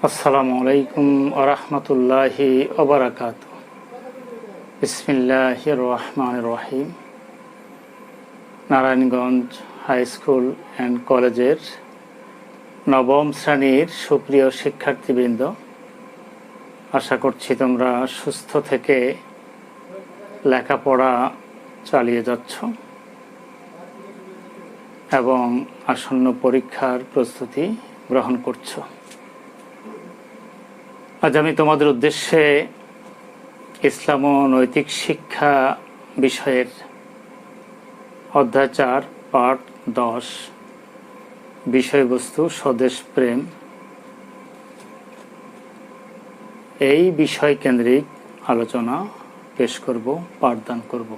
আসসালামু আলাইকুম ওয়া রাহমাতুল্লাহি ওয়া বারাকাতুহু। বিসমিল্লাহির রহমানির রহিম। নারায়ণগঞ্জ হাই স্কুল অ্যান্ড কলেজের নবম শ্রেণীর সুপ্রিয় শিক্ষার্থীবৃন্দ, আশা করছি তোমরা সুস্থ থেকে লেখাপড়া চালিয়ে যাচ্ছ এবং আসন্ন পরীক্ষার প্রস্তুতি গ্রহণ করছো। আজ আমি তোমাদের উদ্দেশ্যে ইসলাম ও নৈতিক শিক্ষা বিষয়ের অধ্যায় 4 পাঠ 10 বিষয়বস্তু স্বদেশ প্রেম এই বিষয় কেন্দ্রিক আলোচনা পেশ করব, পাঠদান করব।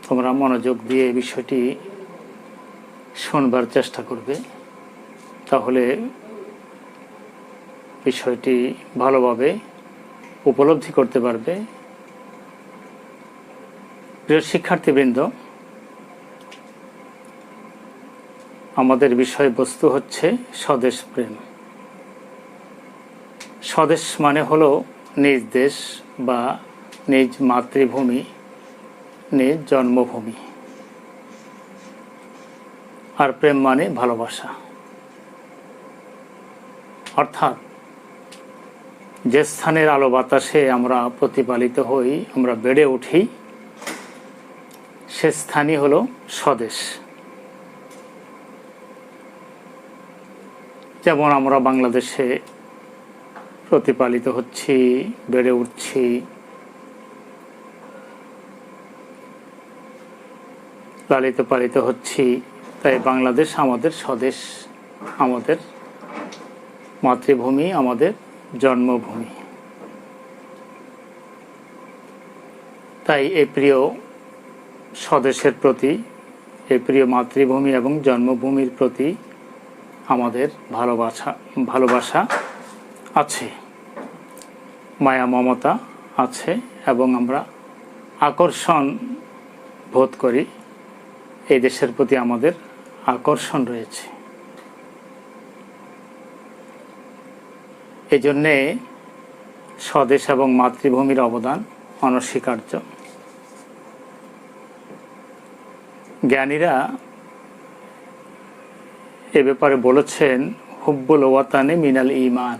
তোমরা মনোযোগ দিয়ে এই বিষয়টি শুনবার চেষ্টা করবে, তাহলে বিষয়টি ভালোভাবে উপলব্ধি করতে পারবে। প্রিয় শিক্ষার্থীবৃন্দ, আমাদের বিষয়বস্তু হচ্ছে স্বদেশ প্রেম। স্বদেশ মানে হলো নিজ দেশ বা নিজ মাতৃভূমি, নিজ জন্মভূমি। আর প্রেম মানে ভালোবাসা, অর্থাৎ যে স্থানের আলো বাতাসে আমরা প্রতিপালিত হই, আমরা বেড়ে উঠি, সে স্থানই হলো স্বদেশ। যেমন আমরা বাংলাদেশে প্রতিপালিত হচ্ছি, বেড়ে উঠছি, লালিত পালিত হচ্ছি, তাই বাংলাদেশ আমাদের স্বদেশ, আমাদের মাতৃভূমি, আমাদের জন্মভূমি। তাই এই প্রিয় স্বদেশের প্রতি, এই প্রিয় মাতৃভূমি এবং জন্মভূমির প্রতি আমাদের ভালোবাসা আছে, মায়া মমতা আছে, এবং আমরা আকর্ষণ বোধ করি। এই দেশের প্রতি আমাদের আকর্ষণ রয়েছে। এই জন্যে স্বদেশ এবং মাতৃভূমির অবদান অনস্বীকার্য। জ্ঞানীরা এ ব্যাপারে বলেছেন, হুব্বুল ওয়াতানে মিনাল ঈমান।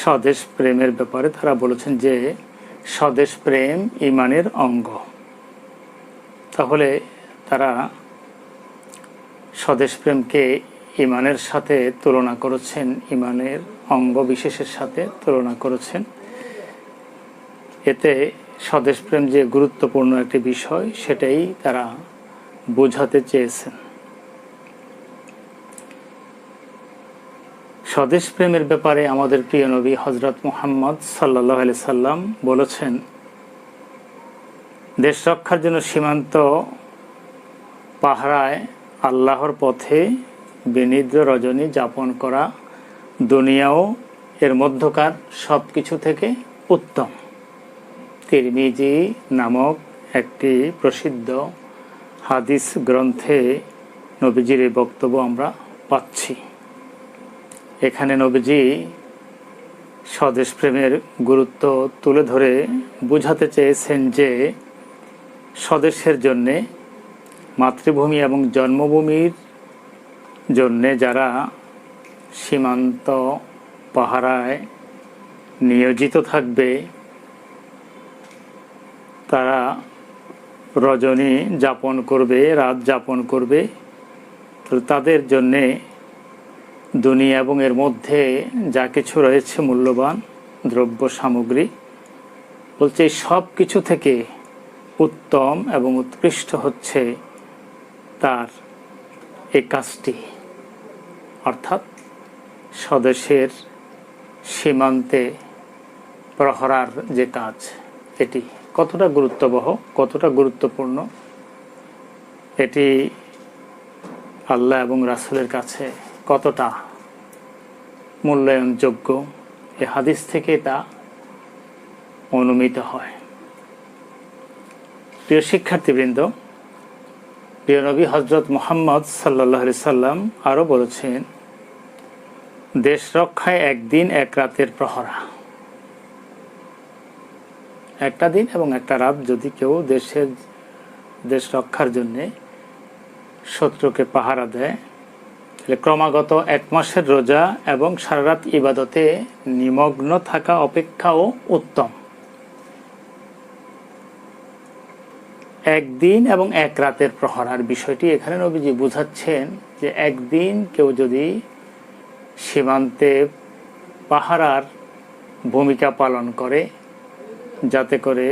স্বদেশ প্রেমের ব্যাপারে তারা বলেছেন যে স্বদেশ প্রেম ঈমানের অঙ্গ। তাহলে তারা স্বদেশ প্রেমকে ঈমানের সাথে তুলনা করেছেন, ঈমানের অঙ্গ বিশেষের সাথে তুলনা করেছেন। এতে স্বদেশ প্রেম যে গুরুত্বপূর্ণ একটি বিষয়, সেটাই তারা বোঝাতে চেয়েছেন। স্বদেশ প্রেমের ব্যাপারে আমাদের প্রিয় নবী হযরত মুহাম্মদ সাল্লাল্লাহু আলাইহি সাল্লাম বলেছেন, দেশ রক্ষার জন্য সীমান্ত পাহারায় আল্লাহর পথে বিনিদ্র রজনী যাপন করা দুনিয়াও এর মধ্যকার সব কিছু থেকে উত্তম। তিরমিজি নামক একটি প্রসিদ্ধ হাদিস গ্রন্থে নবীজির এই বক্তব্য আমরা পাচ্ছি। এখানে নবীজি স্বদেশ প্রেমের গুরুত্ব তুলে ধরে বোঝাতে চেয়েছেন যে স্বদেশের জন্যে, মাতৃভূমি এবং জন্মভূমির জন্যে যারা সীমান্ত পাহারায় নিয়োজিত থাকবে, তারা রজনী যাপন করবে, রাত যাপন করবে, তো তাদের জন্যে দুনিয়া এবং এর মধ্যে যা কিছু রয়েছে মূল্যবান দ্রব্য সামগ্রী, বলছে সব কিছু থেকে উত্তম এবং উৎকৃষ্ট হচ্ছে তার এই কাজটি, অর্থাৎ স্বদেশের সীমান্তে প্রহরার যে কাজ, এটি কতটা গুরুত্ববহ, কতটা গুরুত্বপূর্ণ, এটি আল্লাহ এবং রাসূলের কাছে কতটা মূল্যায়নযোগ্য, এই হাদিস থেকে তা অনুমিত হয়। প্রিয় শিক্ষার্থীবৃন্দ, প্রিয় নবী হযরত মুহাম্মদ সাল্লাল্লাহু আলাইহি সাল্লাম আরও বলেছেন, দেশ রক্ষায় একদিন এক রাতের প্রহরা। একটা দিন এবং একটা রাত যদি কেউ দেশ রক্ষার জন্যে শত্রুকে পাহারা দেয়, তাহলে ক্রমাগত 1 মাসের রোজা এবং সারা রাত ইবাদতে নিমগ্ন থাকা অপেক্ষাও উত্তম। একদিন এবং এক রাতের প্রহরার বিষয়টি এখানে নবীজি বুঝাচ্ছেন যে একদিন কেউ যদি সীমান্তে পাহারার ভূমিকা পালন করে, যাতে করে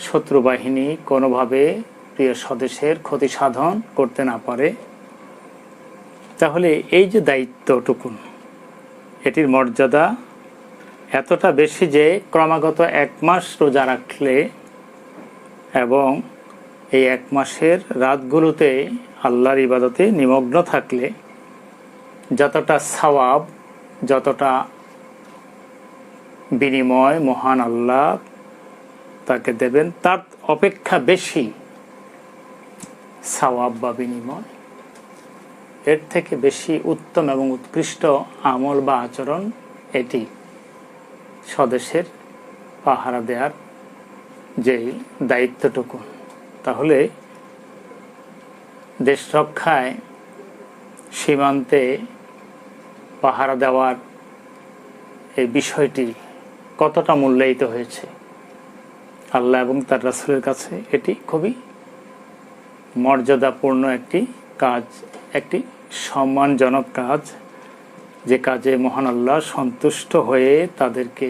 শত্রু বাহিনী কোনোভাবে প্রিয় স্বদেশের ক্ষতি সাধন করতে না পারে, তাহলে এই যে দায়িত্বটুকুন, এটির মর্যাদা এতটা বেশি যে ক্রমাগত 1 মাস রোজা রাখলে এবং এই 1 মাসের রাতগুলোতে আল্লাহর ইবাদতে নিমগ্ন থাকলে যতটা সওয়াব, যতটা বিনিময় মহান আল্লাহ তাকে দেবেন, তার অপেক্ষা বেশি সওয়াব বা বিনিময়, এর থেকে বেশি উত্তম এবং উৎকৃষ্ট আমল বা আচরণ এটি স্বদেশের পাহারা দেওয়ার যে দায়িত্বটুকু। তাহলে দেশ রক্ষায় সীমান্তে পাহারা দেওয়ার এই বিষয়টি কতটা মূল্যায়িত হয়েছে আল্লাহ এবং তার রাসূলের কাছে। এটি খুবই মর্যাদাপূর্ণ একটি কাজ, একটি সম্মানজনক কাজ, যে কাজে মহান আল্লাহ সন্তুষ্ট হয়ে তাদেরকে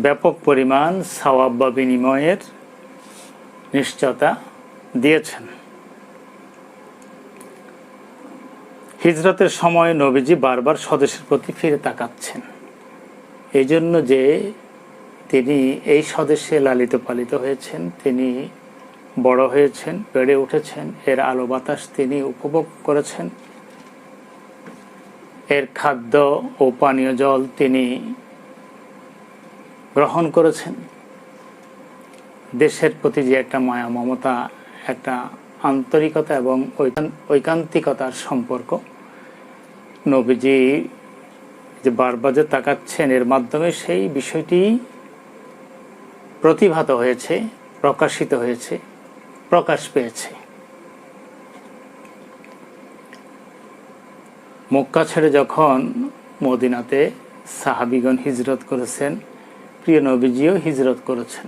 ব্যাপক পরিমাণ সওয়াব বা বিনিময়ের নিশ্চয়তা দিয়েছেন। হিজরতের সময় নবীজি বারবার স্বদেশের প্রতি ফিরে তাকাচ্ছেন, এই জন্য যে তিনি এই স্বদেশে লালিত পালিত হয়েছেন, তিনি বড় হয়েছেন, বেড়ে উঠেছেন, এর আলো বাতাস তিনি উপভোগ করেছেন, এর খাদ্য ও পানীয় জল তিনি গ্রহণ করেছেন। দেশের প্রতি যে একটা মায়া মমতা, একটা আন্তরিকতা এবং ঐকান্তিকতার সম্পর্ক নবীজি যে বারবার যে তাকাচ্ছেন, এর মাধ্যমে সেই বিষয়টি প্রতিভাত হয়েছে, প্রকাশিত হয়েছে, প্রকাশ পেয়েছে। মক্কা ছেড়ে যখন মদিনাতে সাহাবীগণ হিজরত করেছেন, প্রিয় নবীজিও হিজরত করেছেন।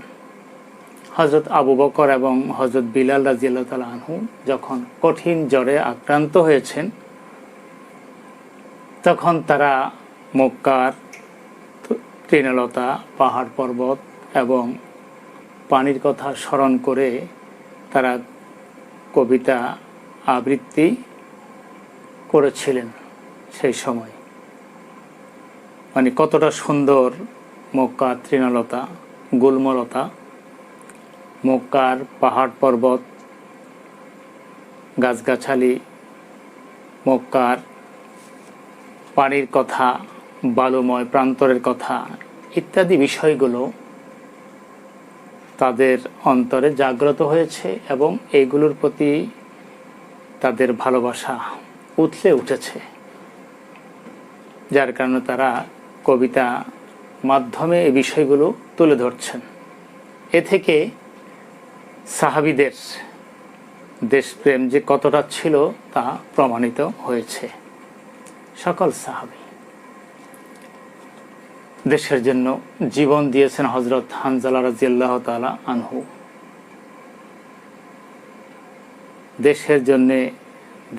হযরত আবু বকর এবং হযরত বিলাল রাদিয়াল্লাহু তাআলা আনহু যখন কঠিন জ্বরে আক্রান্ত হয়েছেন, তখন তারা মক্কার তৃণলতা, পাহাড় পর্বত এবং পানির কথা স্মরণ করে তারা কবিতা আবৃত্তি করেছিলেন। সেই সময় মানে কতটা সুন্দর মক্কার তৃণলতা, গুল্মলতা, মক্কার পাহাড় পর্বত, গাছগাছালি, মক্কার পানির কথা, বালুময় প্রান্তরের কথা ইত্যাদি বিষয়গুলো তাদের অন্তরে জাগ্রত হয়েছে এবং এইগুলোর প্রতি তাদের ভালোবাসা উথলে উঠেছে, যার কারণে তারা কবিতা মাধ্যমে এই বিষয়গুলো তুলে ধরছেন। এ থেকে সাহাবীদের দেশপ্রেম যে কতটা ছিল তা প্রমাণিত হয়েছে। সকল সাহাবী দেশের জন্য জীবন দিয়েছেন। হযরত হানজালা রাদিয়াল্লাহু তাআলা আনহু দেশের জন্যে,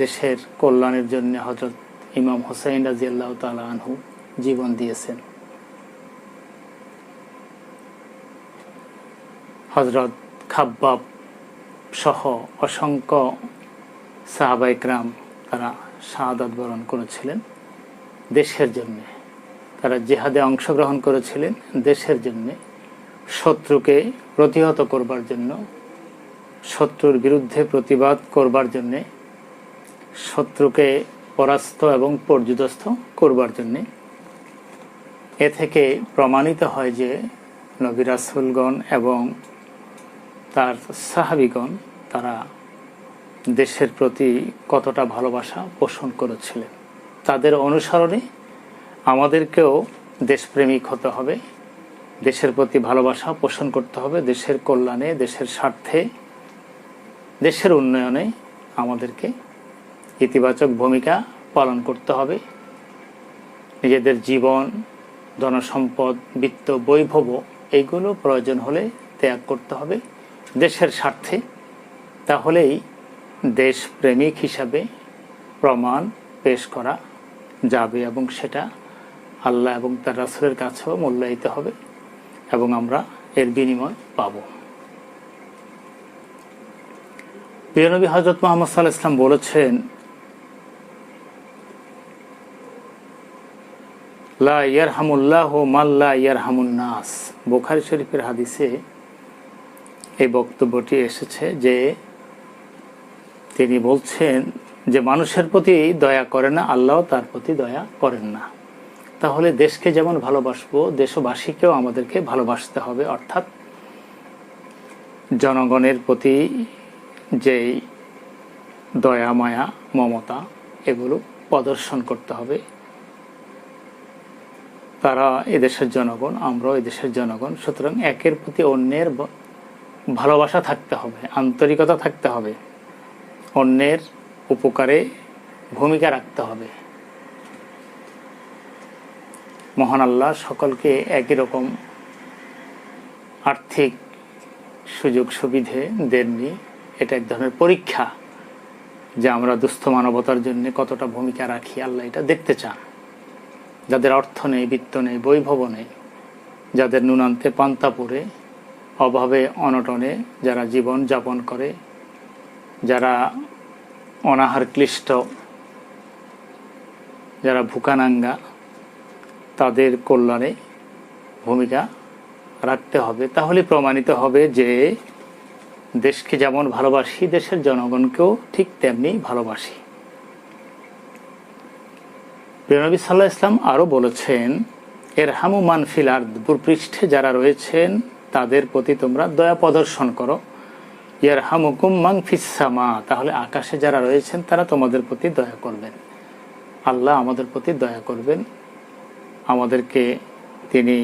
দেশের কল্যাণের জন্য হযরত ইমাম হুসাইন রাদিয়াল্লাহু তাআলা আনহু জীবন দিয়েছেন। হযরত খাব্বাব সহ অসংখ্য সাহাবায়ে কেরাম তারা শাহাদাত বরণ করেছিলেন দেশের জন্য। তারা জিহাদে অংশগ্রহণ করেছিলেন দেশের জন্য, শত্রুকে প্রতিহত করবার জন্য, শত্রুর বিরুদ্ধে প্রতিবাদ করবার জন্যে, শত্রুকে পরাস্ত এবং পর্যুদস্ত করবার জন্যে। এ থেকে প্রমাণিত হয় যে নবী রাসূলগণ এবং তার সাহাবীগণ তারা দেশের প্রতি কতটা ভালোবাসা পোষণ করেছিলেন। তাদের অনুসরণে আমাদেরকেও দেশপ্রেমিক হতে হবে, দেশের প্রতি ভালোবাসা পোষণ করতে হবে, দেশের কল্যাণে, দেশের স্বার্থে, দেশের উন্নয়নে আমাদেরকে ইতিবাচক ভূমিকা পালন করতে হবে। নিজেদের জীবন, ধনসম্পদ, বিত্ত, বৈভব এইগুলো প্রয়োজন হলে ত্যাগ করতে হবে দেশের স্বার্থে। তাহলেই দেশপ্রেমিক হিসাবে প্রমাণ পেশ করা যাবে এবং সেটা আল্লাহ এবং তার রাসূলের কাছেও মূল্যায়িত হবে এবং আমরা এর বিনিময় পাব। প্রিয় নবী হযরত মুহাম্মদ সাল্লাল্লাহু আলাইহি ওয়াসাল্লাম বলেছেন, লা ইয়ারহামুল্লাহু মান লা ইয়ারহামুন নাস। বুখারী শরীফের হাদিসে এই বক্তব্যটি এসেছে যে তিনি বলছেন যে মানুষের প্রতি দয়া করে না, আল্লাহ তার প্রতি দয়া করেন না। তাহলে দেশকে যেমন ভালোবাসবো, দেশবাসীকেও আমাদেরকে ভালোবাসতে হবে, অর্থাৎ জনগণের প্রতি যেই দয়া, মায়া, মমতা এগুলো প্রদর্শন করতে হবে। তারা এদেশের জনগণ, আমরাও এদেশের জনগণ, সুতরাং একের প্রতি অন্যের ভালোবাসা থাকতে হবে, আন্তরিকতা থাকতে হবে, অন্যের উপকারে ভূমিকা রাখতে হবে। মহান আল্লাহ সকলকে একই রকম আর্থিক সুযোগ সুবিধে দেননি। এটা এক ধরনের পরীক্ষা যে আমরা দুস্থ মানবতার জন্য কতটা ভূমিকা রাখি, আল্লাহ এটা দেখতে চান। যাদের অর্থ নেই, বিত্ত নেই, বৈভব নেই, যাদের নুনান্তে পান্তা পুরে, অভাবে অনটনে যারা জীবন যাপন করে, যারা অনাহার ক্লিষ্ট, যারা ভুকানাঙ্গা, তাদের কল্যাণে ভূমিকা রাখতে হবে। তাহলে প্রমাণিত হবে যে দেশকে যেমন ভালোবাসি, দেশের জনগণকেও ঠিক তেমনি ভালোবাসি। প্রিয় নবী সাল্লাল্লাহু আলাইহি ওয়াসাল্লাম আরও বলেছেন, ইরহামু মান ফিল আরদ, ভূপৃষ্ঠে যারা রয়েছেন তাদের প্রতি তোমরা দয়া প্রদর্শন করো। ইয়ারহামুকুম মান ফিস সামা, তাহলে আকাশে যারা রয়েছেন তারা তোমাদের প্রতি দয়া করবেন। আল্লাহ আমাদের প্রতি দয়া করবেন, আমাদেরকে তিনি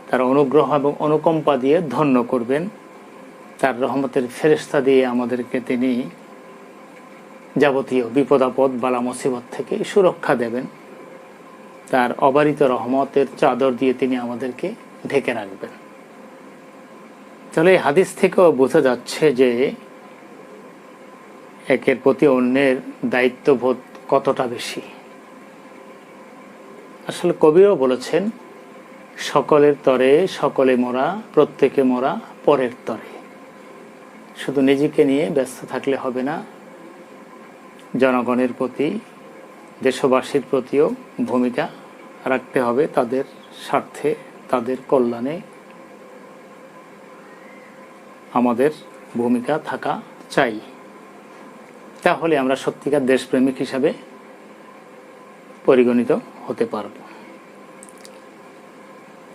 তার অনুগ্রহ এবং অনুকম্পা দিয়ে ধন্য করবেন, তার রহমতের ফেরেশতা দিয়ে আমাদেরকে তিনি যাবতীয় বিপদ আপদ, বালা মুসিবত থেকে সুরক্ষা দেবেন, তার অবারিত রহমতের চাদর দিয়ে তিনি আমাদেরকে ঢেকে রাখবেন। তাহলে এই হাদিস থেকেও বোঝা যাচ্ছে যে একের প্রতি অন্যের দায়িত্ববোধ কতটা বেশি। আসলে কবিও বলেছেন, সকলের তরে সকলে মোরা, প্রত্যেকে মোরা পরের তরে। শুধু নিজেকে নিয়ে ব্যস্ত থাকলে হবে না, জনগণের প্রতি, দেশবাসীর প্রতিও ভূমিকা রাখতে হবে, তাদের স্বার্থে, তাদের কল্যাণে আমাদের ভূমিকা থাকা চাই। তাহলে আমরা সত্যিকার দেশপ্রেমিক হিসাবে পরিগণিত হতে পারব।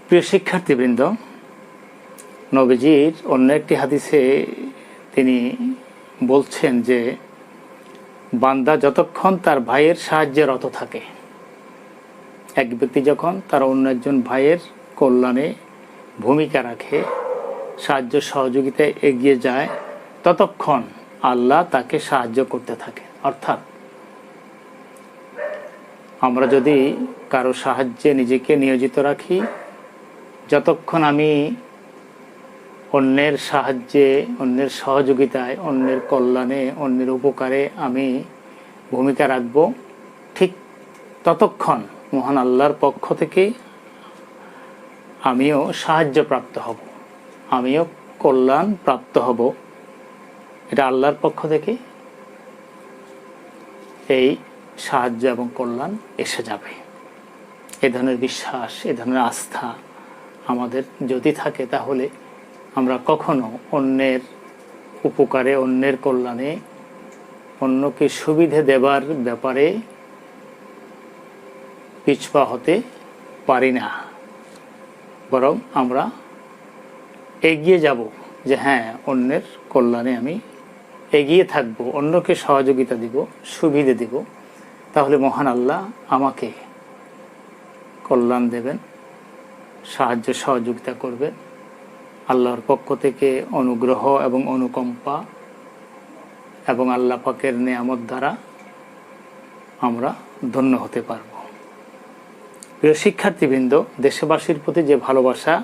প্রিয় শিক্ষার্থীবৃন্দ, নবীজির অন্য একটি হাদিসে তিনি বলছেন যে বান্দা যতক্ষণ তার ভাইয়ের সাহায্যে রত থাকে, এক ব্যক্তি যখন তার অন্য একজন ভাইয়ের কল্যাণে ভূমিকা রাখে, সাহায্য সহযোগিতায় এগিয়ে যায়, ততক্ষণ আল্লাহ তাকে সাহায্য করতে থাকে। অর্থাৎ আমরা যদি কারো সাহায্যে নিজেকে নিয়োজিত রাখি, যতক্ষণ আমি অন্যের সাহায্যে, অন্যের সহযোগিতায়, অন্যের কল্যাণে, অন্যের উপকারে আমি ভূমিকা রাখব, ঠিক ততক্ষণ মহান আল্লাহর পক্ষ থেকে আমিও সাহায্যপ্রাপ্ত হব, আমিও কল্যাণ প্রাপ্ত হব। এটা আল্লাহর পক্ষ থেকে এই সাহায্য এবং কল্যাণ এসে যাবে। এ ধরনের বিশ্বাস, এ ধরনের আস্থা আমাদের যদি থাকে, তাহলে আমরা কখনো অন্যের উপকারে, অন্যের কল্যাণে, অন্যকে সুবিধে দেবার ব্যাপারে পিছপা হতে পারি না, বরং আমরা এগিয়ে যাব যে হ্যাঁ, অন্যের কল্যাণে আমি এগিয়ে থাকব, অন্যকে সহযোগিতা দিব, সুবিধে দিব। তাহলে মহান আল্লাহ আমাকে কল্যাণ দেবেন, সাহায্য সহযোগিতা করবেন। আল্লাহর পক্ষ থেকে অনুগ্রহ এবং অনুকম্পা এবং আল্লাহ পাকের নেয়ামত দ্বারা আমরা ধন্য হতে পারব। প্রিয় শিক্ষার্থীবৃন্দ, দেশবাসীর প্রতি যে ভালোবাসা,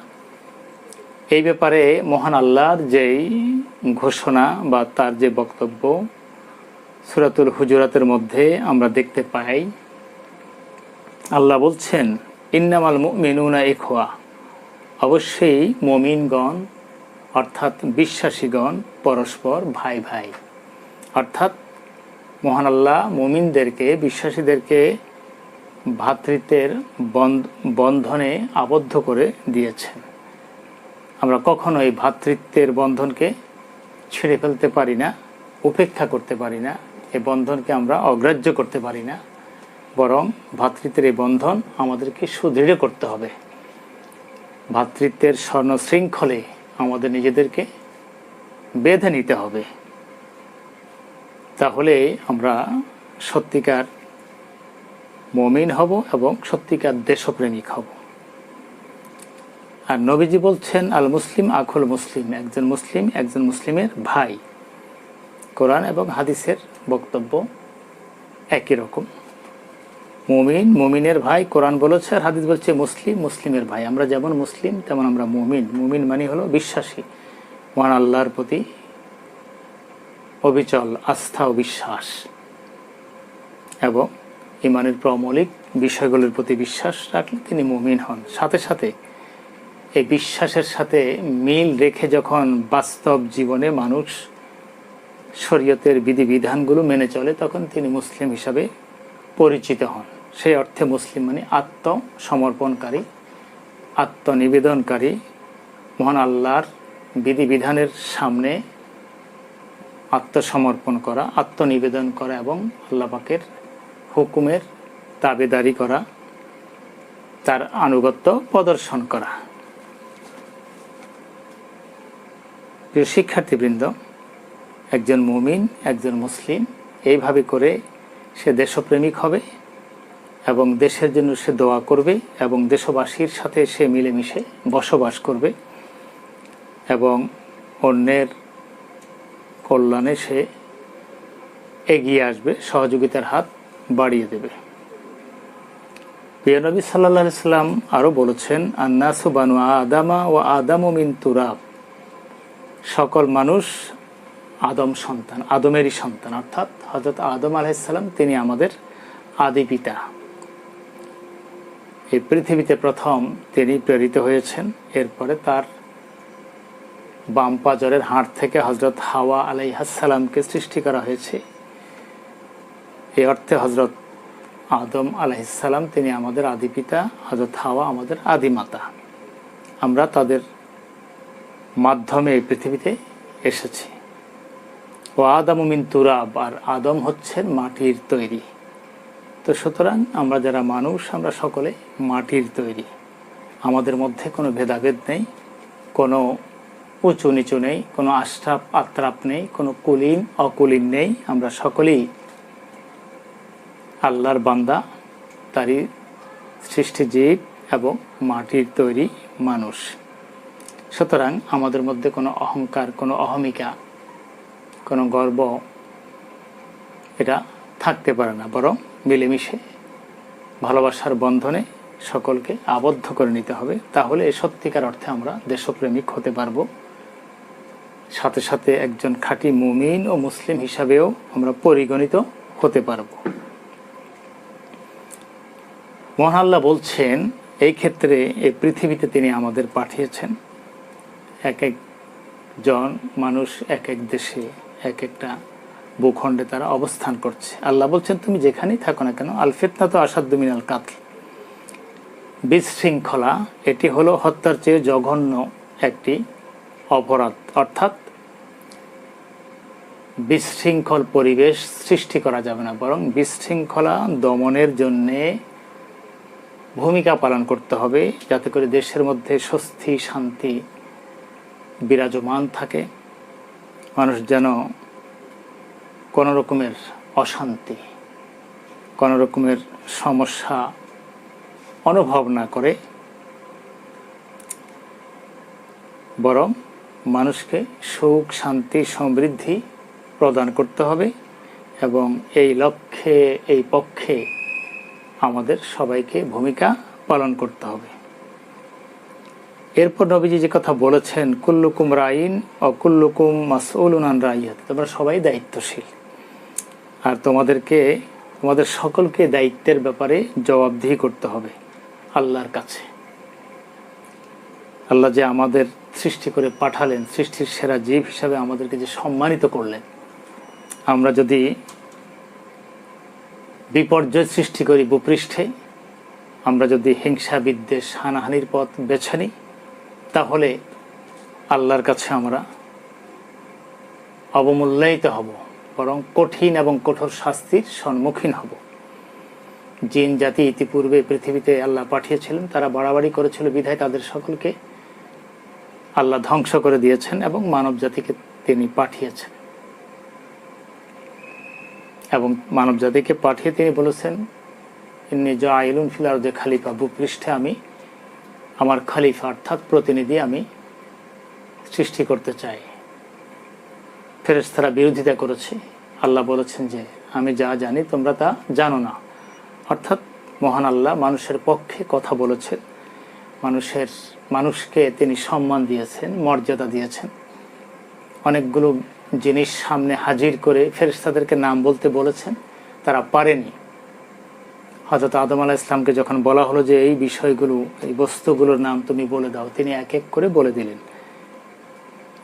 এই ব্যাপারে মহান আল্লাহর যেই ঘোষণা বা তার যে বক্তব্য সূরাতুল হুজুরাতের মধ্যে আমরা দেখতে পাই। আল্লাহ বলছেন, ইন্নামাল মুমিনুনা ইখওয়া, অবশ্যই মুমিনগণ অর্থাৎ বিশ্বাসীগণ পরস্পর ভাই ভাই। অর্থাৎ মহান আল্লাহ মুমিনদেরকে, বিশ্বাসীদেরকে ভ্রাতৃত্বের বন্ধনে আবদ্ধ করে দিয়েছেন। আমরা কখনো এই ভ্রাতৃত্বের বন্ধনকে ছিঁড়ে ফেলতে পারি না, উপেক্ষা করতে পারি না, এই বন্ধনকে আমরা অগ্রাহ্য করতে পারি না, বরং ভ্রাতৃত্বের এই বন্ধন আমাদেরকে সুদৃঢ় করতে হবে। ভ্রাতৃত্বের স্বর্ণ শৃঙ্খলে আমাদের নিজেদেরকে বেঁধে নিতে হবে। তাহলে আমরা সত্যিকার মুমিন হব এবং সত্যিকার দেশপ্রেমিক হব। আর নবীজি বলছেন, আল মুসলিম আখুল মুসলিম, একজন মুসলিম একজন মুসলিমের ভাই। কোরআন এবং হাদিসের বক্তব্য একই রকম। মুমিন মুমিনের ভাই, কোরআন বলেছে, আর হাদিস বলছে মুসলিম মুসলিমের ভাই। আমরা যেমন মুসলিম তেমন আমরা মুমিন। মুমিন মানে হলো বিশ্বাসী, মহান আল্লাহর প্রতি অবিচল আস্থা ও বিশ্বাস এবং ইমানের প্রমৌলিক বিষয়গুলোর প্রতি বিশ্বাস রাখলে তিনি মুমিন হন। সাথে সাথে এই বিশ্বাসের সাথে মিল রেখে যখন বাস্তব জীবনে মানুষ শরীয়তের বিধিবিধানগুলো মেনে চলে, তখন তিনি মুসলিম হিসাবে পরিচিত হন। সেই অর্থে মুসলিম মানে আত্মসমর্পণকারী, আত্মনিবেদনকারী, মহান আল্লাহর বিধিবিধানের সামনে আত্মসমর্পণ করা, আত্মনিবেদন করা এবং আল্লাহ পাকের হুকুমের তাবেদারি করা, তার আনুগত্য প্রদর্শন করা। প্রিয় শিক্ষার্থীবৃন্দ, একজন মুমিন একজন মুসলিম এইভাবে করে সে দেশপ্রেমিক হবে এবং দেশের জন্য সে দোয়া করবে এবং দেশবাসীর সাথে সে মিলেমিশে বসবাস করবে এবং অন্যের কল্যাণে সে এগিয়ে আসবে, সহযোগিতার হাত বাড়িয়ে দেবে। প্রিয় নবী সাল্লাল্লাহু আলাইহি সাল্লাম আরও বলেছেন, আন্নাসু বানু আদামা ও আদামু মিন তুরাব, সকল মানুষ আদম সন্তান, আদমেরই সন্তান। অর্থাৎ হযরত আদম আলাইহিস সালাম তিনি আমাদের আদি পিতা। এই পৃথিবীতে প্রথম তিনি প্রেরিত হয়েছেন। এরপরে তার বাম পাজরের হাড় থেকে হযরত হাওয়া আলাইহিস সালামকে সৃষ্টি করা হয়েছে। এই অর্থে হযরত আদম আলাইহিস সালাম তিনি আমাদের আদি পিতা, হযরত হাওয়া আমাদের আদি মাতা। আমরা তাদের মাধ্যমে এই পৃথিবীতে এসেছি। ও আদম মিন তুরাব, আর আদম হচ্ছেন মাটির তৈরি। তো সুতরাং আমরা যারা মানুষ, আমরা সকলে মাটির তৈরি। আমাদের মধ্যে কোনো ভেদাভেদ নেই, কোনো উঁচু নিচু নেই, কোনো আশরাফ আত্রাপ নেই, কোনো কুলীন অকুলীন নেই। আমরা সকলেই আল্লাহর বান্দা, তারই সৃষ্টি জীব এবং মাটির তৈরি মানুষ। সুতরাং আমাদের মধ্যে কোনো অহংকার, কোনো অহমিকা, কোনো গর্ব এটা থাকতে পারে না, বরং মিলেমিশে ভালোবাসার বন্ধনে সকলকে আবদ্ধ করে নিতে হবে। তাহলে এই সত্যিকার অর্থে আমরা দেশপ্রেমিক হতে পারব। সাথে সাথে একজন খাঁটি মুমিন ও মুসলিম হিসাবেও আমরা পরিগণিত হতে পারব। মহান আল্লাহ বলছেন, এই ক্ষেত্রে এই পৃথিবীতে তিনি আমাদের পাঠিয়েছেন। এক একজন মানুষ এক এক দেশে, এক একটা ভূখণ্ডে তারা অবস্থান করছে। আল্লাহ বলছেন, তুমি যেখানেই থাকো না কেন, আল ফিতনা তো আসাদ্দু মিনাল কাতল, বিশৃঙ্খলা এটি হলো হত্যার চেয়ে জঘন্য একটি অপরাধ। অর্থাৎ বিশৃঙ্খল পরিবেশ সৃষ্টি করা যাবে না, বরং বিশৃঙ্খলা দমনের জন্যে ভূমিকা পালন করতে হবে, যাতে করে দেশের মধ্যে স্বস্তি শান্তি বিরাজমান থাকে। মানুষ যেন কোনো রকমের অশান্তি কোনো রকমের সমস্যা অনুভব না করে, বরং মানুষকে সুখ, শান্তি, সমৃদ্ধি প্রদান করতে হবে। এবং এই লক্ষ্যে, এই পক্ষে আমাদের সবাইকে ভূমিকা পালন করতে হবে। এরপর নবীজি যে কথা বলেছেন, কুল্লুকুম রাইন ও কুল্লুকুম মাসউলুন আন রাইয়াত, তোমরা সবাই দায়িত্বশীল, আর তোমাদের সকলকে দায়িত্বের ব্যাপারে জবাবদিহি করতে হবে আল্লাহর কাছে। আল্লাহ যে আমাদের সৃষ্টি করে পাঠালেন, সৃষ্টির সেরা জীব হিসাবে আমাদেরকে যে সম্মানিত করলেন, আমরা যদি বিপর্যয় সৃষ্টি করি ভূপৃষ্ঠে, আমরা যদি হিংসা, বিদ্বেষ, হানাহানির পথ বেছে নিই, তাহলে আল্লাহর কাছে আমরা অবমূল্যায়িত হব, বরং কঠিন এবং কঠোর শাস্তির সম্মুখীন হব। জিন জাতি ইতিপূর্বে পৃথিবীতে আল্লাহ পাঠিয়েছিলেন, তারা বাড়াবাড়ি করেছিল বিধায় তাদের সকলকে আল্লাহ ধ্বংস করে দিয়েছেন এবং মানব জাতিকে তিনি পাঠিয়েছেন। এবং মানব জাতিকে পাঠিয়ে তিনি বলেছেন, ইন্নী জাইলুন ফিল আরদি খলিফা, ভূপৃষ্ঠে আমি আমার খলিফা অর্থাৎ প্রতিনিধি আমি সৃষ্টি করতে চাই। ফেরেশতারা বিরোধিতা করেছে। আল্লাহ বলেছেন যে আমি যা জানি তোমরা তা জানো না। অর্থাৎ মহান আল্লাহ মানুষের পক্ষে কথা বলেছেন, মানুষকে তিনি সম্মান দিয়েছেন, মর্যাদা দিয়েছেন। অনেকগুলো জিনিস সামনে হাজির করে ফেরেশতাদেরকে নাম বলতে বলেছেন, তারা পারেনি। হযরত আদম আলাইহিস সালামকে যখন বলা হলো যে এই বিষয়গুলো, এই বস্তুগুলোর নাম তুমি বলে দাও, তিনি এক এক করে বলে দিলেন।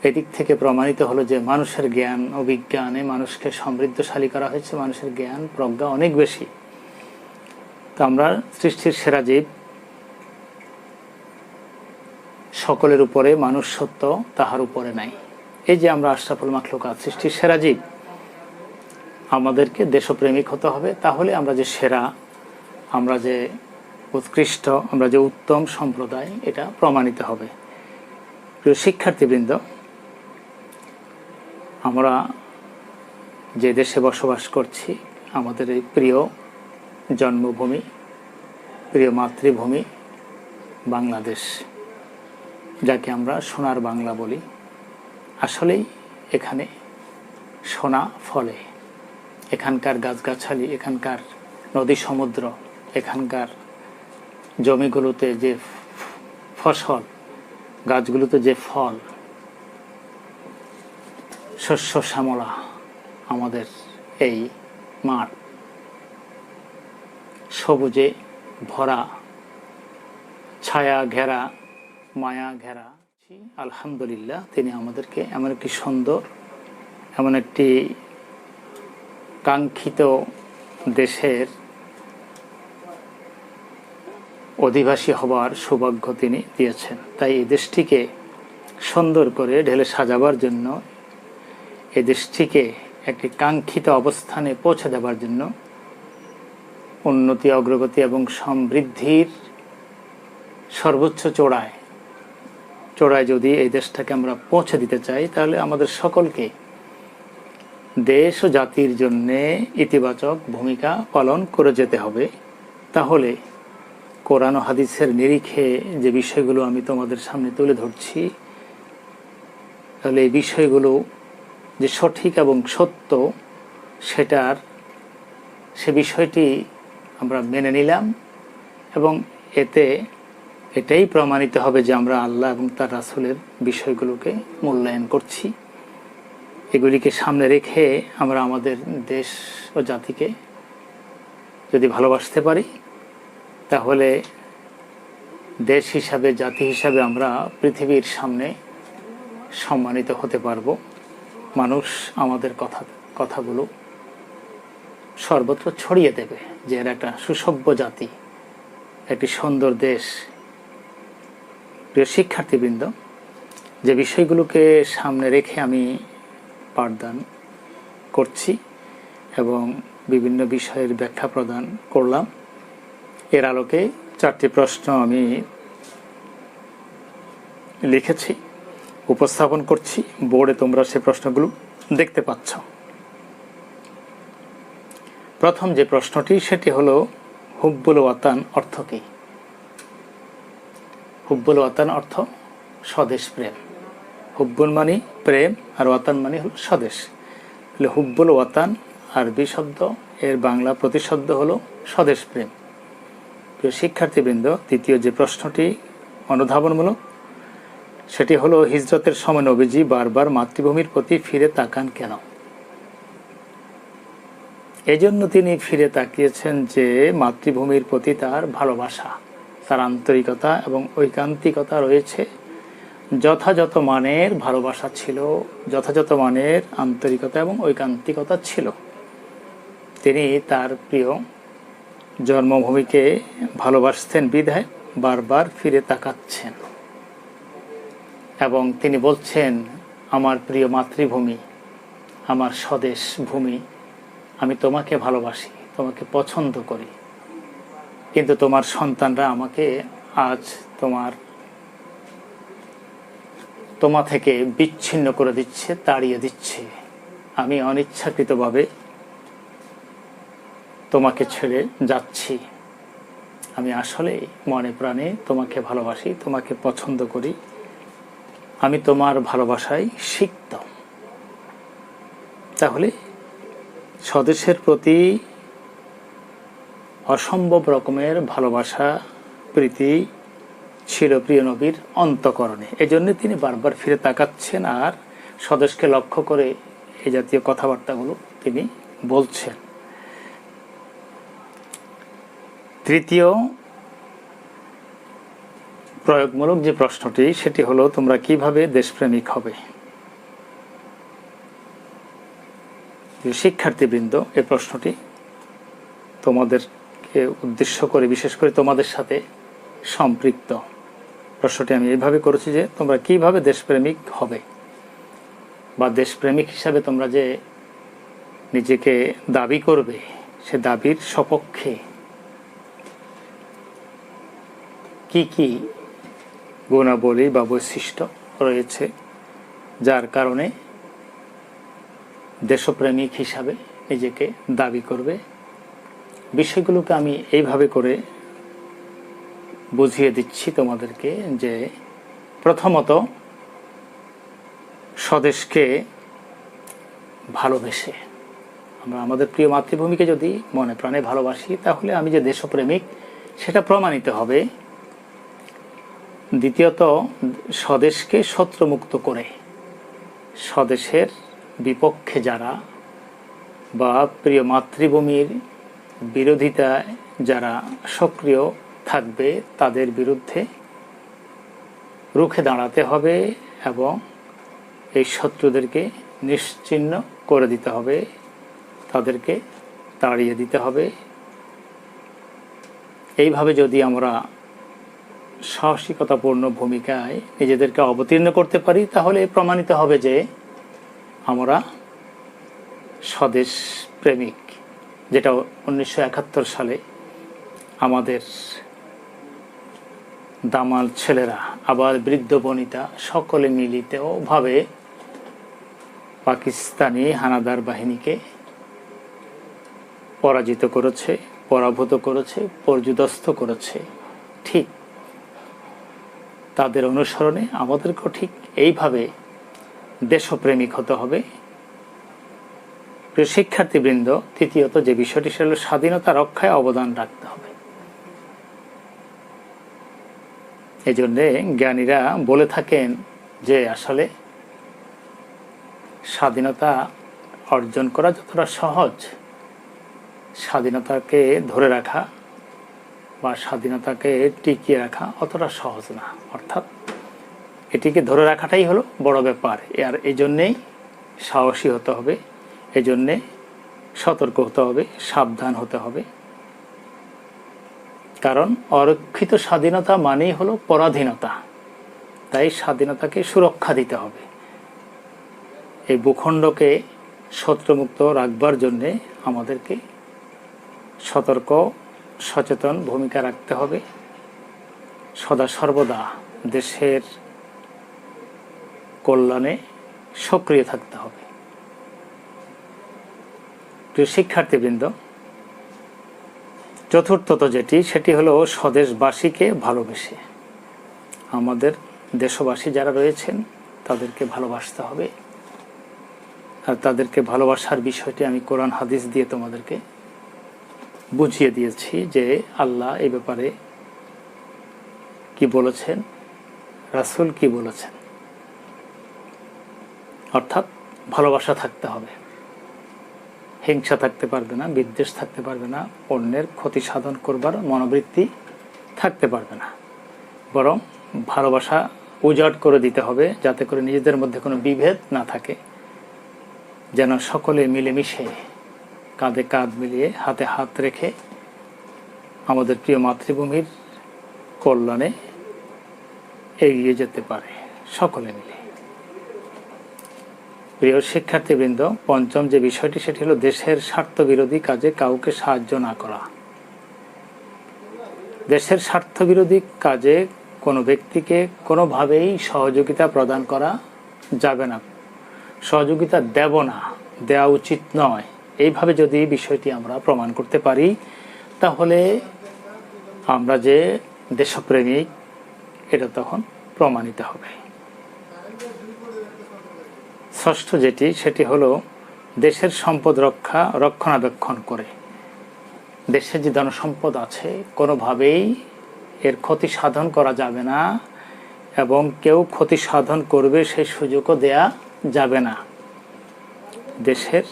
এদিক থেকে প্রমাণিত হলো যে মানুষের জ্ঞান ও বিজ্ঞানে মানুষকে সমৃদ্ধশালী করা হয়েছে, মানুষের জ্ঞান প্রজ্ঞা অনেক বেশি। তো আমরা সৃষ্টির সেরা জীব, সকলের উপরে মানুষ সত্য, তাহার উপরে নাই। এই যে আমরা আশরাফুল মাখলুকাত, সৃষ্টির সেরা জীব, আমাদেরকে দেশপ্রেমিক হতে হবে। তাহলে আমরা যে সেরা, আমরা যে উৎকৃষ্ট, আমরা যে উত্তম সম্প্রদায়, এটা প্রমাণিত হবে। প্রিয় শিক্ষার্থীবৃন্দ, আমরা যে দেশে বসবাস করছি, আমাদের এই প্রিয় জন্মভূমি, প্রিয় মাতৃভূমি বাংলাদেশ, যাকে আমরা সোনার বাংলা বলি, আসলেই এখানে সোনা ফলে। এখানকার গাছগাছালি, এখানকার নদী সমুদ্র, এখানকার জমিগুলোতে যে ফসল, গাছগুলোতে যে ফল, শস্য শ্যামলা, আমাদের এই মাঠ সবুজে ভরা, ছায়া ঘেরা, মায়া ঘেরা। আলহামদুলিল্লাহ, তিনি আমাদেরকে এমন একটি সুন্দর, এমন একটি কাঙ্ক্ষিত দেশের অধিবাসী হবার সৌভাগ্য তিনি দিয়েছেন। তাই এই দেশটিকে সুন্দর করে ঢেলে সাজাবার জন্য, এই দেশটিকে একটি কাঙ্ক্ষিত অবস্থানে পৌঁছে দেবার জন্য, উন্নতি, অগ্রগতি এবং সমৃদ্ধির সর্বোচ্চ চূড়ায় যদি এই দেশটাকে আমরা পৌঁছে দিতে চাই, তাহলে আমাদের সকলকে দেশ ও জাতির জন্যে ইতিবাচক ভূমিকা পালন করে যেতে হবে। তাহলে কোরআন ও হাদিসের নিরিখে যে বিষয়গুলো আমি তোমাদের সামনে তুলে ধরছি, তাহলে এই বিষয়গুলো যে সঠিক এবং সত্য, সে বিষয়টি আমরা মেনে নিলাম এবং এটাই প্রমাণিত হবে যে আমরা আল্লাহ এবং তার রাসূলের বিষয়গুলোকে মূল্যায়ন করছি। এগুলিকে সামনে রেখে আমরা আমাদের দেশ ও জাতিকে যদি ভালোবাসতে পারি, তাহলে দেশ হিসাবে, জাতি হিসাবে আমরা পৃথিবীর সামনে সম্মানিত হতে পারব। মানুষ আমাদের কথাগুলো সর্বত্র ছড়িয়ে দেবে যে এর একটা সুসভ্য জাতি, একটি সুন্দর দেশ। প্রিয় শিক্ষার্থীবৃন্দ, যে বিষয়গুলোকে সামনে রেখে আমি পাঠদান করছি এবং বিভিন্ন বিষয়ের ব্যাখ্যা প্রদান করলাম, এর আলোকে 4টি প্রশ্ন আমি লিখেছি, উপস্থাপন করছি। বোর্ডে তোমরা সে প্রশ্নগুলো দেখতে পাচ্ছ। প্রথম যে প্রশ্নটি সেটি হলো হুব্বুল ওয়াতান অর্থ কী? হুব্বুল ওয়াতান অর্থ স্বদেশ প্রেম। হুব্বুল মানে প্রেম আর ওয়াতান মানে হলো স্বদেশ। তাহলে হুব্বুল ওয়াতান আরবি শব্দ, এর বাংলা প্রতিশব্দ হলো স্বদেশ প্রেম। প্রিয় শিক্ষার্থীবৃন্দ, দ্বিতীয় যে প্রশ্নটি অনুধাবনমূলক সেটি হলো হিজরতের সময় নবীজি বারবার মাতৃভূমির প্রতি ফিরে তাকান কেন? এজন্য তিনি ফিরে তাকিয়েছেন যে মাতৃভূমির প্রতি তার ভালোবাসা, তার আন্তরিকতা এবং ঐকান্তিকতা রয়েছে। যথাযথ মানের ভালোবাসা ছিল, যথাযথ মানের আন্তরিকতা এবং ঐকান্তিকতা ছিল। তিনি তার প্রিয় জন্মভূমিকে ভালোবাসতেন বিধায় বারবার ফিরে তাকাচ্ছেন এবং তিনি বলছেন, আমার প্রিয় মাতৃভূমি, আমার স্বদেশ ভূমি, আমি তোমাকে ভালোবাসি, তোমাকে পছন্দ করি, কিন্তু তোমার সন্তানরা আমাকে আজ তোমা থেকে বিচ্ছিন্ন করে দিচ্ছে, তাড়িয়ে দিচ্ছে। আমি অনিচ্ছাকৃতভাবে তোমাকে ছেড়ে যাচ্ছি। আমি আসলে মনে প্রাণে তোমাকে ভালোবাসি, তোমাকে পছন্দ করি, আমি তোমার ভালোবাসায় সিক্ত। তাহলে স্বদেশের প্রতি অসম্ভব রকমের ভালোবাসা, প্রীতি ছিল প্রিয় নবীর অন্তঃকরণে। এজন্য তিনি বারবার ফিরে তাকাচ্ছেন আর স্বদেশকে লক্ষ্য করে এই জাতীয় কথাবার্তাগুলো তিনি বলছেন। তৃতীয় প্রয়োগমূলক যে প্রশ্নটি সেটি হলো, তোমরা কিভাবে দেশপ্রেমিক হবে? শিক্ষার্থীবৃন্দ, এই প্রশ্নটি তোমাদেরকে উদ্দেশ্য করে, বিশেষ করে তোমাদের সাথে সম্পৃক্ত। প্রশ্নটি আমি এইভাবে করেছি যে তোমরা কিভাবে দেশপ্রেমিক হবে, বা দেশপ্রেমিক হিসাবে তোমরা যে নিজেকে দাবি করবে, সে দাবির সপক্ষে কি কি গুণাবলী বা বৈশিষ্ট্য রয়েছে যার কারণে দেশপ্রেমিক হিসাবে নিজেকে দাবি করবে। বিষয়গুলোকে আমি এইভাবে করে বুঝিয়ে দিচ্ছি তোমাদেরকে যে, প্রথমত স্বদেশকে ভালোবেসে, আমরা আমাদের প্রিয় মাতৃভূমিকে যদি মনে প্রাণে ভালোবাসি, তাহলে আমি যে দেশপ্রেমিক সেটা প্রমাণিত হবে। দ্বিতীয়ত, স্বদেশকে শত্রুমুক্ত করে, স্বদেশের বিপক্ষে যারা বা প্রিয় মাতৃভূমির বিরোধিতায় যারা সক্রিয় থাকবে, তাদের বিরুদ্ধে রুখে দাঁড়াতে হবে এবং এই শত্রুদেরকে নিশ্চিহ্ন করে দিতে হবে, তাদেরকে তাড়িয়ে দিতে হবে। এইভাবে যদি আমরা সাহসিকতাপূর্ণ ভূমিকায় নিজেদেরকে অবতীর্ণ করতে পারি, তাহলে প্রমাণিত হবে যে আমরা স্বদেশ প্রেমিক, যেটা 1971 সালে আমাদের দামাল ছেলেরা, আবার বৃদ্ধ বনিতা সকলে মিলিতভাবে পাকিস্তানি হানাদার বাহিনীকে পরাজিত করেছে, পরাভূত করেছে, পর্যুদস্ত করেছে। ঠিক তাদের অনুসরণে আমাদেরকেও ঠিক এইভাবে দেশপ্রেমিক হতে হবে। প্রিয় শিক্ষার্থীবৃন্দ, তৃতীয়ত যে বিষয়টি সেটা হল স্বাধীনতা রক্ষায় অবদান রাখতে হবে। এই জন্যে জ্ঞানীরা বলে থাকেন যে আসলে স্বাধীনতা অর্জন করা যতটা সহজ, স্বাধীনতাকে ধরে রাখা বা স্বাধীনতাকে টিকিয়ে রাখা অতটা সহজ না। অর্থাৎ এটিকে ধরে রাখাটাই হলো বড় ব্যাপার। আর এই জন্যেই সাহসী হতে হবে, এই জন্যে সতর্ক হতে হবে, সাবধান হতে হবে। কারণ অরক্ষিত স্বাধীনতা মানেই হলো পরাধীনতা। তাই স্বাধীনতাকে সুরক্ষা দিতে হবে। এই ভূখণ্ডকে শত্রুমুক্ত রাখবার জন্যে আমাদেরকে সতর্ক, সচেতন ভূমিকা রাখতে হবে। সদা সর্বদা দেশের কল্যাণে সক্রিয় থাকতে হবে। প্রিয় শিক্ষার্থীবৃন্দ, চতুর্থত যেটি, সেটি হলো স্বদেশবাসীকে ভালোবেসে। আমাদের দেশবাসী যারা রয়েছেন তাদেরকে ভালোবাসতে হবে। আর তাদেরকে ভালোবাসার বিষয়টি আমি কোরআন হাদিস দিয়ে তোমাদেরকে বুঝিয়ে দিয়েছি যে আল্লাহ এই ব্যাপারে কি বলেছেন, রাসূল কি বলেছেন। অর্থাৎ ভালোবাসা থাকতে হবে, হিংসা থাকতে পারবে না, বিদ্বেষ থাকতে পারবে না, অন্যের ক্ষতি সাধন করবার মনোবৃত্তি থাকতে পারবে না। বরং ভালোবাসা উজাড় করে দিতে হবে, যাতে করে নিজেদের মধ্যে কোনো বিভেদ না থাকে, যেন সকলে মিলেমিশে কাঁধে কাঁধ মিলিয়ে হাতে হাত রেখে আমাদের প্রিয় মাতৃভূমির কল্যাণে এগিয়ে যেতে পারে সকলে মিলে। প্রিয় শিক্ষার্থীবৃন্দ, পঞ্চম যে বিষয়টি সেটি হলো দেশের স্বার্থবিরোধী কাজে কাউকে সাহায্য না করা। দেশের স্বার্থবিরোধী কাজে কোনো ব্যক্তিকে কোনোভাবেই সহযোগিতা প্রদান করা যাবে না, সহযোগিতা দেব না, দেওয়া উচিত নয়। এইভাবে যদি বিষয়টি আমরা প্রমাণ করতে পারি, তাহলে আমরা যে দেশপ্রেমিক এটা তখন প্রমাণিত হবে। ষষ্ঠ যেটি, সেটি হলো দেশের সম্পদ রক্ষণাবেক্ষণ করে। দেশের যে ধনসম্পদ আছে কোনোভাবেই এর ক্ষতি সাধন করা যাবে না, এবং কেউ ক্ষতি সাধন করবে সেই সুযোগও দেয়া যাবে না। দেশের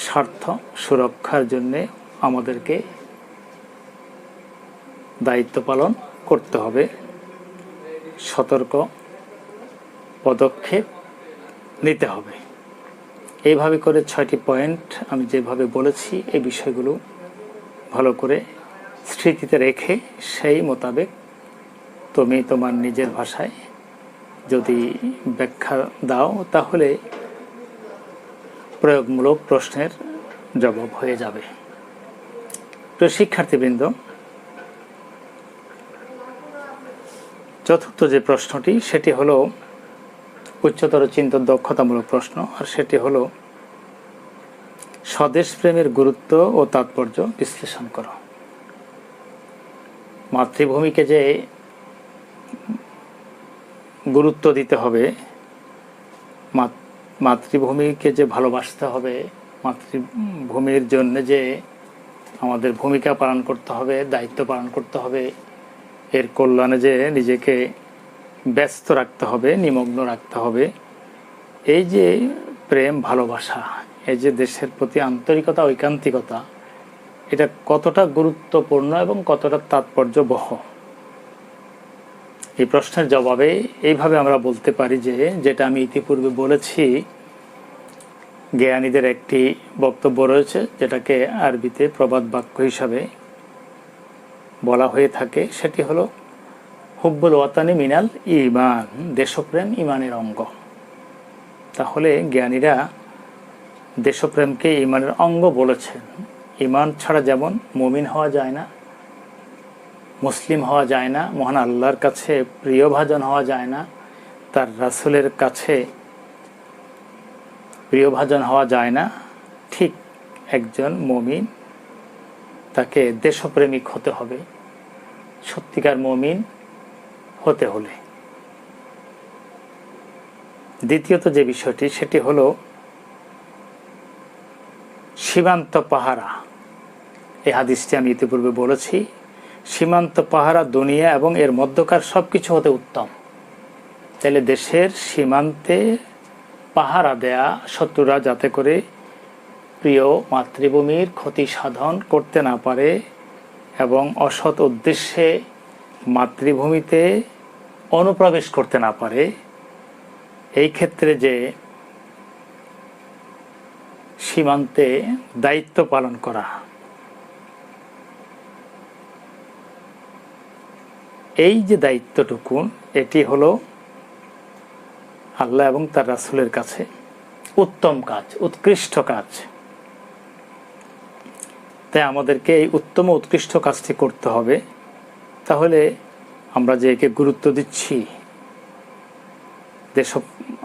স্বার্থ সুরক্ষার জন্যে আমাদেরকে দায়িত্ব পালন করতে হবে, সতর্ক পদক্ষেপ নিতে হবে। এইভাবে করে 6টি পয়েন্ট আমি যেভাবে বলেছি, এই বিষয়গুলো ভালো করে স্মৃতিতে রেখে সেই মোতাবেক তুমি তোমার নিজের ভাষায় যদি ব্যাখ্যা দাও, তাহলে প্রয়োগমূলক প্রশ্নের জবাব হয়ে যাবে। তো শিক্ষার্থীবৃন্দ, চতুর্থ যে প্রশ্নটি সেটি হলো উচ্চতর চিন্তন দক্ষতামূলক প্রশ্ন, আর সেটি হলো স্বদেশ প্রেমের গুরুত্ব ও তাৎপর্য বিশ্লেষণ করো। মাতৃভূমিকে যে গুরুত্ব দিতে হবে, মাতৃভূমিকে যে ভালোবাসতে হবে, মাতৃভূমির জন্য যে আমাদের ভূমিকা পালন করতে হবে, দায়িত্ব পালন করতে হবে, এর কল্যাণে যে নিজেকে ব্যস্ত রাখতে হবে, নিমগ্ন রাখতে হবে, এই যে প্রেম ভালোবাসা, এই যে দেশের প্রতি আন্তরিকতা ঐকান্তিকতা, এটা কতটা গুরুত্বপূর্ণ এবং কতটা তাৎপর্যবহ, এই প্রশ্নের জবাবে এইভাবে আমরা বলতে পারি যে, যেটা আমি ইতিপূর্বে বলেছি, জ্ঞানীদের একটি বক্তব্য রয়েছে যেটাকে আরবিতে প্রবাদ বাক্য হিসাবে বলা হয়ে থাকে, সেটি হলো হুব্বুল ওয়াতানি মিনাল ঈমান, দেশপ্রেম ঈমানের অঙ্গ। তাহলে জ্ঞানীরা দেশপ্রেমকে ঈমানের অঙ্গ বলেছেন। ঈমান ছাড়া যেমন মুমিন হওয়া যায় না, মুসলিম হওয়া যায় না, মহান আল্লাহর কাছে প্রিয়ভাজন হওয়া যায় না, তার রাসূলের কাছে প্রিয়ভাজন হওয়া যায় না, ঠিক একজন মুমিন তাকে দেশপ্রেমিক হতে হবে সত্যিকার মুমিন হতে হলে। দ্বিতীয়ত যে বিষয়টি সেটি হলো সীমান্ত পাহারা। এই হাদিসটি আমি ইতিপূর্বে বলেছি, সীমান্ত পাহারা দুনিয়া এবং এর মধ্যকার সব কিছু হতে উত্তম। তাহলে দেশের সীমান্তে পাহারা দেয়া, শত্রুরা যাতে করে প্রিয় মাতৃভূমির ক্ষতি সাধন করতে না পারে এবং অসৎ উদ্দেশ্যে মাতৃভূমিতে অনুপ্রবেশ করতে না পারে, এই ক্ষেত্রে যে সীমান্তে দায়িত্ব পালন করা, এই যে দায়িত্বটুকু, এটি হলো আল্লাহ এবং তার রাসূলের কাছে উত্তম কাজ, উৎকৃষ্ট কাজ। তাই আমাদেরকে এই উত্তম উৎকৃষ্ট কাজটি করতে হবে। তাহলে আমরা যে একে গুরুত্ব দিচ্ছি,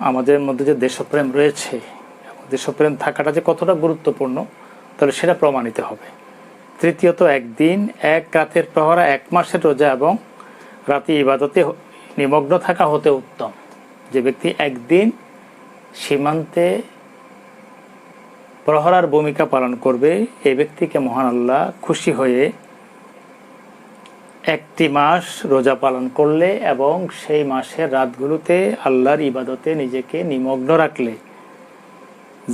আমাদের মধ্যে যে দেশপ্রেম রয়েছে, দেশপ্রেম থাকাটা যে কতটা গুরুত্বপূর্ণ, তাহলে সেটা প্রমাণিত হবে। তৃতীয়ত, একদিন এক রাতের প্রহরা 1 মাসের রোজা এবং রাতে ইবাদতে নিমগ্ন থাকা হতে উত্তম। যে ব্যক্তি একদিন সীমান্তে প্রহরার ভূমিকা পালন করবে, এই ব্যক্তিকে মহান আল্লাহ খুশি হয়ে 1টি মাস রোজা পালন করলে এবং সেই মাসের রাতগুলোতে আল্লাহর ইবাদতে নিজেকে নিমগ্ন রাখলে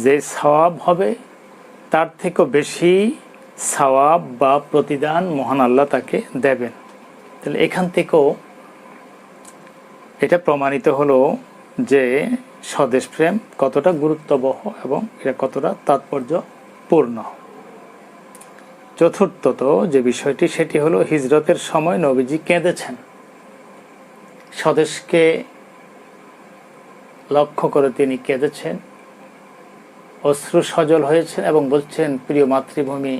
যে সওয়াব হবে তার থেকেও বেশি সওয়াব বা প্রতিদান মহান আল্লাহ তাকে দেবেন। তাহলে এখান থেকেও এটা প্রমাণিত হলো যে স্বদেশ প্রেম কতটা গুরুত্ববহ এবং এটা কতটা তাৎপর্যপূর্ণ। চতুর্থত যে বিষয়টি, সেটি হলো হিজরতের সময় নবীজি কেঁদেছেন। স্বদেশকে লক্ষ্য করে তিনি কেঁদেছেন, অশ্রু সজল হয়েছেন এবং বলছেন, প্রিয় মাতৃভূমি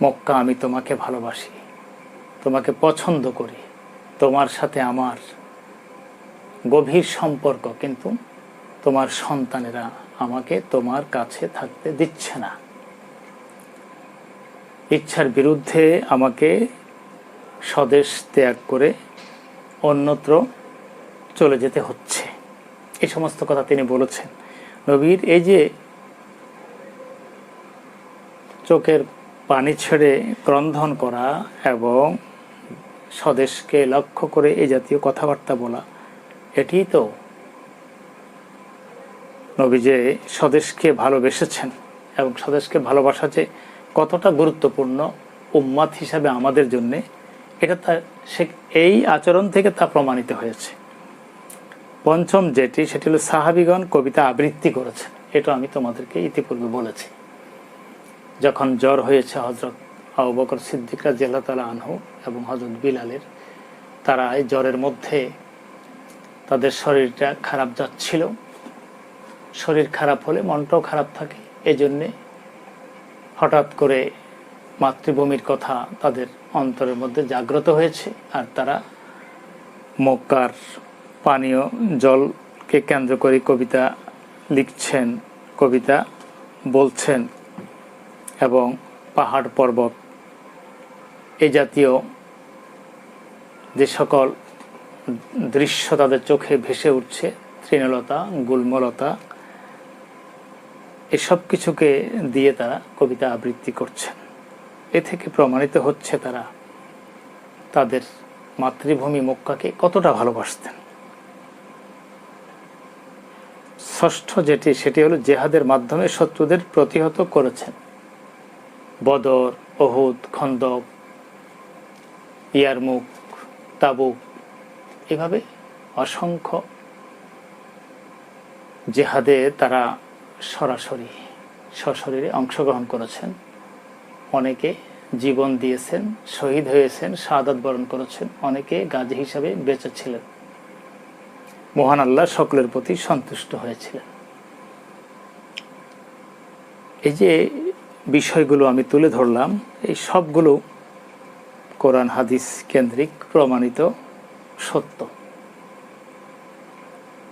মক্কা, আমি তোমাকে ভালোবাসি, তোমাকে পছন্দ করি, তোমার সাথে আমার গভীর সম্পর্ক, কিন্তু তোমার সন্তানেরা আমাকে তোমার কাছে থাকতে দিচ্ছে না, ইচ্ছার বিরুদ্ধে আমাকে স্বদেশ ত্যাগ করে অন্যত্র চলে যেতে হচ্ছে। এই সমস্ত কথা তিনি বলেছেন। নবীর এই যে চোখের পানি ছেড়ে ক্রন্দন করা এবং স্বদেশকে লক্ষ্য করে এই জাতীয় কথাবার্তা বলা, এটি তো নবী যে স্বদেশকে ভালোবেসেছেন এবং স্বদেশকে ভালোবাসা যে কতটা গুরুত্বপূর্ণ উম্মাত হিসাবে আমাদের জন্যে, এটা এই আচরণ থেকে তা প্রমাণিত হয়েছে। পঞ্চম যেটি, সেটি হলো সাহাবীগণ কবিতা আবৃত্তি করেছেন। এটা আমি তোমাদেরকে ইতিপূর্বে বলেছি। যখন জ্বর হয়েছে হযরত আবু বকর সিদ্দিক রাদিয়াল্লাহু তাআলা আনহু এবং হযরত বিলালের, তারা এই জ্বরের মধ্যে তাদের শরীরটা খারাপ যাচ্ছিল। শরীর খারাপ হলে মনটাও খারাপ থাকে, এজন্যে হঠাৎ করে মাতৃভূমির কথা তাদের অন্তরের মধ্যে জাগ্রত হয়েছে, আর তারা মক্কার পানীয় জলকে কেন্দ্র করে কবিতা লিখছেন, কবিতা বলছেন এবং পাহাড় পর্বত এই জাতীয় যে সকল দৃশ্য তাদের চোখে ভেসে উঠছে, তৃণলতা, গুল্মলতা, এসব কিছুকে দিয়ে তারা কবিতা আবৃত্তি করছেন। এ থেকে প্রমাণিত হচ্ছে তারা তাদের মাতৃভূমি মক্কাকে কতটা ভালোবাসতেন। ষষ্ঠ যেটি, সেটি হলো জেহাদের মাধ্যমে শত্রুদের প্রতিহত করেছেন। বদর, উহুদ, খন্দক, ইয়ারমুক, তাবুক, এভাবে অসংখ্য জেহাদে তারা সরাসরি সশরীরে অংশগ্রহণ করেছেন। অনেকে জীবন দিয়েছেন, শহীদ হয়েছেন, শাহাদাত বরণ করেছেন, অনেকে গাজী হিসাবে বেঁচে ছিলেন। মহান আল্লাহ সকলের প্রতি সন্তুষ্ট হয়েছিলেন। এই যে বিষয়গুলো আমি তুলে ধরলাম, এই সবগুলো কোরআন হাদিস কেন্দ্রিক প্রমাণিত সত্য।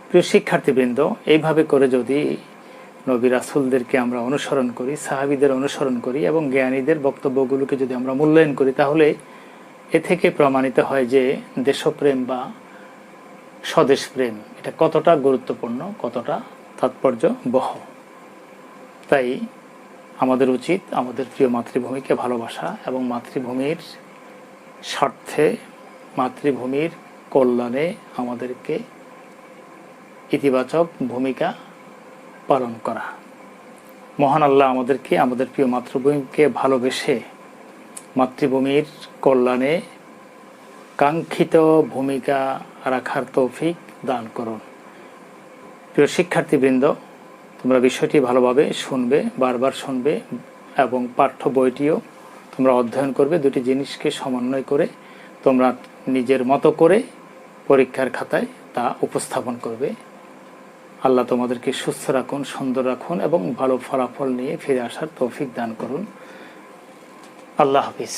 প্রিয় শিক্ষার্থীবৃন্দ, এইভাবে করে যদি নবী রাসূলদেরকে আমরা অনুসরণ করি, সাহাবীদের অনুসরণ করি এবং জ্ঞানীদের বক্তব্যগুলোকে যদি আমরা মূল্যায়ন করি, তাহলে এ থেকে প্রমাণিত হয় যে দেশপ্রেম বা স্বদেশ প্রেম এটা কতটা গুরুত্বপূর্ণ, কতটা তাৎপর্যবহ। তাই আমাদের উচিত আমাদের প্রিয় মাতৃভূমিকে ভালোবাসা এবং মাতৃভূমির স্বার্থে, মাতৃভূমির কল্যাণে আমাদেরকে ইতিবাচক ভূমিকা পালন করা। মহান আল্লাহ আমাদেরকে আমাদের প্রিয় মাতৃভূমিকে ভালোবেসে মাতৃভূমির কল্যাণে কাঙ্ক্ষিত ভূমিকা রাখার তৌফিক দান করুন। প্রিয় শিক্ষার্থীবৃন্দ, তোমরা বিষয়টি ভালোভাবে শুনবে, বারবার শুনবে এবং পাঠ্য বইটিও তোমরা অধ্যয়ন করবে। দুটি জিনিসকে সমন্বয় করে তোমরা নিজের মতো করে পরীক্ষার খাতায় তা উপস্থাপন করবে। আল্লাহ তোমাদেরকে সুস্থ রাখুন, সুন্দর রাখুন এবং ভালো ফলাফল নিয়ে ফিরে আসার তৌফিক দান করুন। আল্লাহ হাফিজ।